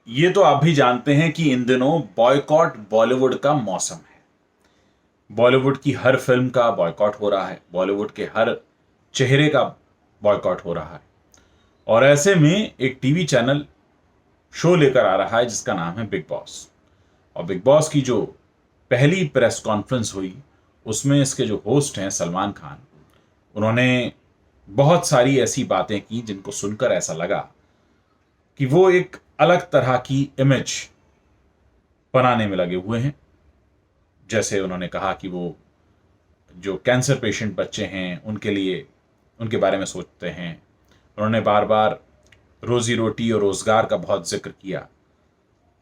ये तो आप भी जानते हैं कि इन दिनों बॉयकॉट बॉलीवुड का मौसम है। बॉलीवुड की हर फिल्म का बॉयकॉट हो रहा है, बॉलीवुड के हर चेहरे का बॉयकॉट हो रहा है। और ऐसे में एक टीवी चैनल शो लेकर आ रहा है जिसका नाम है बिग बॉस। और बिग बॉस की जो पहली प्रेस कॉन्फ्रेंस हुई उसमें इसके जो होस्ट हैं सलमान खान, उन्होंने बहुत सारी ऐसी बातें की जिनको सुनकर ऐसा लगा कि वो एक अलग तरह की इमेज बनाने में लगे हुए हैं। जैसे उन्होंने कहा कि वो जो कैंसर पेशेंट बच्चे हैं उनके लिए उनके बारे में सोचते हैं। उन्होंने बार बार रोजी रोटी और रोजगार का बहुत जिक्र किया।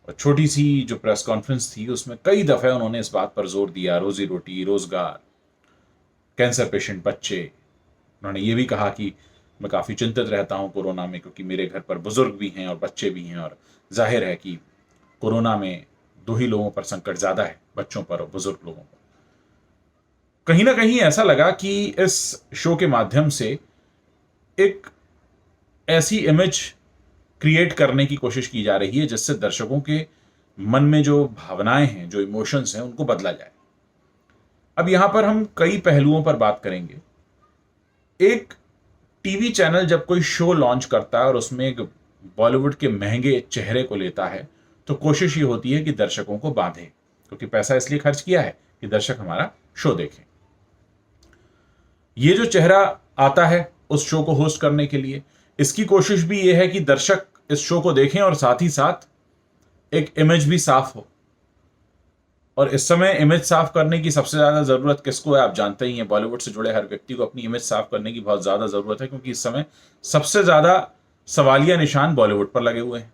और छोटी सी जो प्रेस कॉन्फ्रेंस थी उसमें कई दफे उन्होंने इस बात पर जोर दिया, रोजी रोटी, रोजगार, कैंसर पेशेंट बच्चे। उन्होंने ये भी कहा कि मैं काफ़ी चिंतित रहता हूँ कोरोना में, क्योंकि मेरे घर पर बुजुर्ग भी हैं और बच्चे भी हैं, और जाहिर है कि कोरोना में दो ही लोगों पर संकट ज़्यादा है, बच्चों पर और बुजुर्ग लोगों पर। कहीं ना कहीं ऐसा लगा कि इस शो के माध्यम से एक ऐसी इमेज क्रिएट करने की कोशिश की जा रही है जिससे दर्शकों के मन में जो भावनाएं हैं, जो इमोशंस हैं, उनको बदला जाए। अब यहां पर हम कई पहलुओं पर बात करेंगे। एक टीवी चैनल जब कोई शो लॉन्च करता है और उसमें एक बॉलीवुड के महंगे चेहरे को लेता है तो कोशिश ये होती है कि दर्शकों को बांधे, क्योंकि पैसा इसलिए खर्च किया है कि दर्शक हमारा शो देखें। ये जो चेहरा आता है उस शो को होस्ट करने के लिए, इसकी कोशिश भी ये है कि दर्शक इस शो को देखें और साथ ही साथ एक इमेज भी साफ हो। और इस समय इमेज साफ करने की सबसे ज्यादा जरूरत किसको है? आप जानते ही हैं, बॉलीवुड से जुड़े हर व्यक्ति को अपनी इमेज साफ करने की बहुत ज्यादा जरूरत है, क्योंकि इस समय सबसे ज्यादा सवालिया निशान बॉलीवुड पर लगे हुए हैं।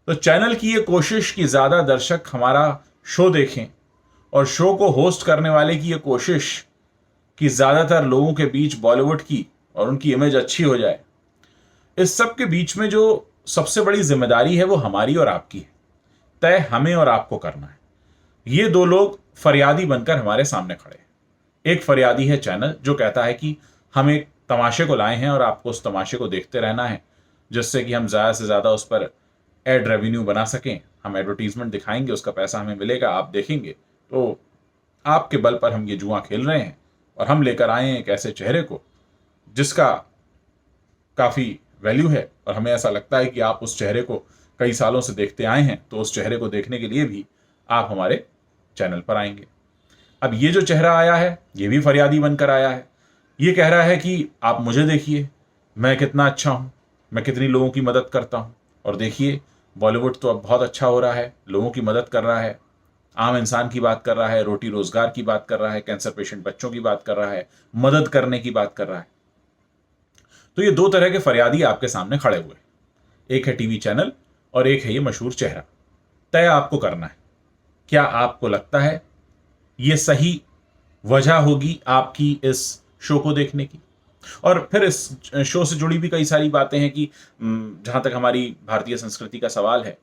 तो चैनल की ये कोशिश कि ज्यादा दर्शक हमारा शो देखें, और शो को होस्ट करने वाले की ये कोशिश कि ज्यादातर लोगों के बीच बॉलीवुड की और उनकी इमेज अच्छी हो जाए, इस सब के बीच में जो सबसे बड़ी जिम्मेदारी है वो हमारी और आपकी है। तय हमें और आपको करना है। ये दो लोग फरियादी बनकर हमारे सामने खड़े हैं। एक फरियादी है चैनल, जो कहता है कि हम एक तमाशे को लाए हैं और आपको उस तमाशे को देखते रहना है, जिससे कि हम ज़्यादा से ज़्यादा उस पर एड रेवेन्यू बना सकें। हम एडवर्टीजमेंट दिखाएंगे, उसका पैसा हमें मिलेगा, आप देखेंगे। तो आपके बल पर हम ये जुआ खेल रहे हैं, और हम लेकर आए हैं एक ऐसे चेहरे को जिसका काफ़ी वैल्यू है, और हमें ऐसा लगता है कि आप उस चेहरे को कई सालों से देखते आए हैं, तो उस चेहरे को देखने के लिए भी आप हमारे चैनल पर आएंगे। अब ये जो चेहरा आया है ये भी फरियादी बनकर आया है। ये कह रहा है कि आप मुझे देखिए, मैं कितना अच्छा हूँ, मैं कितनी लोगों की मदद करता हूँ, और देखिए बॉलीवुड तो अब बहुत अच्छा हो रहा है, लोगों की मदद कर रहा है, आम इंसान की बात कर रहा है, रोटी रोजगार की बात कर रहा है, कैंसर पेशेंट बच्चों की बात कर रहा है, मदद करने की बात कर रहा है। तो ये दो तरह के फरियादी आपके सामने खड़े हुए, एक है टीवी चैनल और एक है ये मशहूर चेहरा। तय आपको करना है, क्या आपको लगता है ये सही वजह होगी आपकी इस शो को देखने की? और फिर इस शो से जुड़ी भी कई सारी बातें हैं कि जहां तक हमारी भारतीय संस्कृति का सवाल है,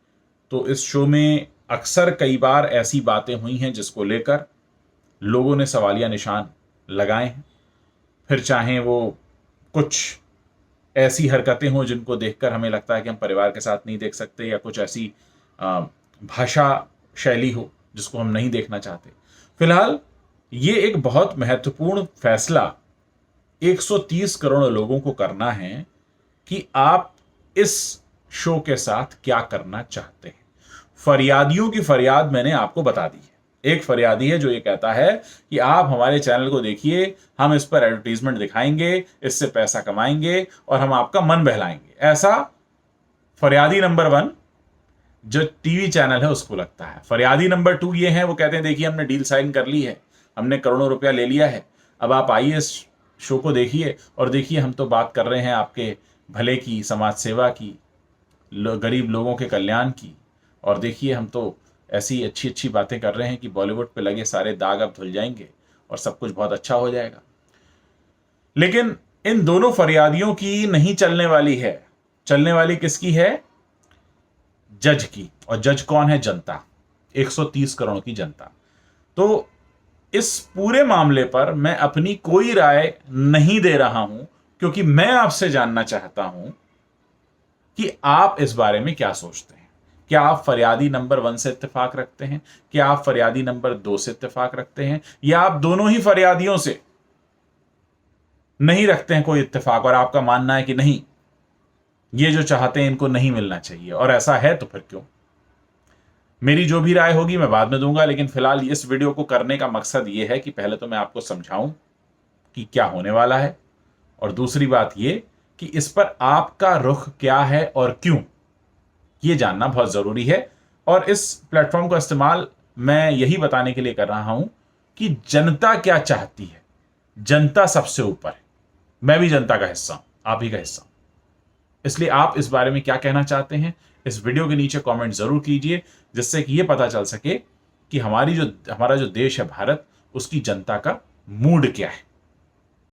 तो इस शो में अक्सर कई बार ऐसी बातें हुई हैं जिसको लेकर लोगों ने सवालिया निशान लगाए हैं। फिर चाहे वो कुछ ऐसी हरकतें हों जिनको देखकर हमें लगता है कि हम परिवार के साथ नहीं देख सकते, या कुछ ऐसी भाषा शैली हो जिसको हम नहीं देखना चाहते। फिलहाल ये एक बहुत महत्वपूर्ण फैसला 130 करोड़ लोगों को करना है कि आप इस शो के साथ क्या करना चाहते हैं। फरियादियों की फरियाद मैंने आपको बता दी है। एक फरियादी है जो ये कहता है कि आप हमारे चैनल को देखिए, हम इस पर एडवर्टीजमेंट दिखाएंगे, इससे पैसा कमाएंगे और हम आपका मन बहलाएंगे। ऐसा फरियादी नंबर 1 जो टीवी चैनल है उसको लगता है। फरियादी नंबर 2 ये है, वो कहते हैं देखिए हमने डील साइन कर ली है, हमने करोड़ों रुपया ले लिया है, अब आप आइए इस शो को देखिए और देखिए हम तो बात कर रहे हैं आपके भले की, समाज सेवा की, गरीब लोगों के कल्याण की, और देखिए हम तो ऐसी अच्छी अच्छी बातें कर रहे हैं कि बॉलीवुड पे लगे सारे दाग अब धुल जाएंगे और सब कुछ बहुत अच्छा हो जाएगा। लेकिन इन दोनों फरियादियों की नहीं चलने वाली है। चलने वाली किसकी है? जज की। और जज कौन है? जनता, 130 करोड़ की जनता। तो इस पूरे मामले पर मैं अपनी कोई राय नहीं दे रहा हूं, क्योंकि मैं आपसे जानना चाहता हूं कि आप इस बारे में क्या सोचते हैं। क्या आप फरियादी नंबर 1 से इत्तेफाक रखते हैं? क्या आप फरियादी नंबर 2 से इत्तेफाक रखते हैं? या आप दोनों ही फरियादियों से नहीं रखते हैं कोई इत्तेफाक और आपका मानना है कि नहीं, ये जो चाहते हैं इनको नहीं मिलना चाहिए, और ऐसा है तो फिर क्यों? मेरी जो भी राय होगी मैं बाद में दूंगा, लेकिन फिलहाल इस वीडियो को करने का मकसद ये है कि पहले तो मैं आपको समझाऊं कि क्या होने वाला है, और दूसरी बात ये कि इस पर आपका रुख क्या है और क्यों, ये जानना बहुत जरूरी है। और इस प्लेटफॉर्म का इस्तेमाल मैं यही बताने के लिए कर रहा हूं कि जनता क्या चाहती है। जनता सबसे ऊपर है, मैं भी जनता का हिस्सा हूं, आप ही का हिस्सा हूं, इसलिए आप इस बारे में क्या कहना चाहते हैं इस वीडियो के नीचे कमेंट जरूर कीजिए, जिससे कि यह पता चल सके कि हमारा जो देश है भारत, उसकी जनता का मूड क्या है।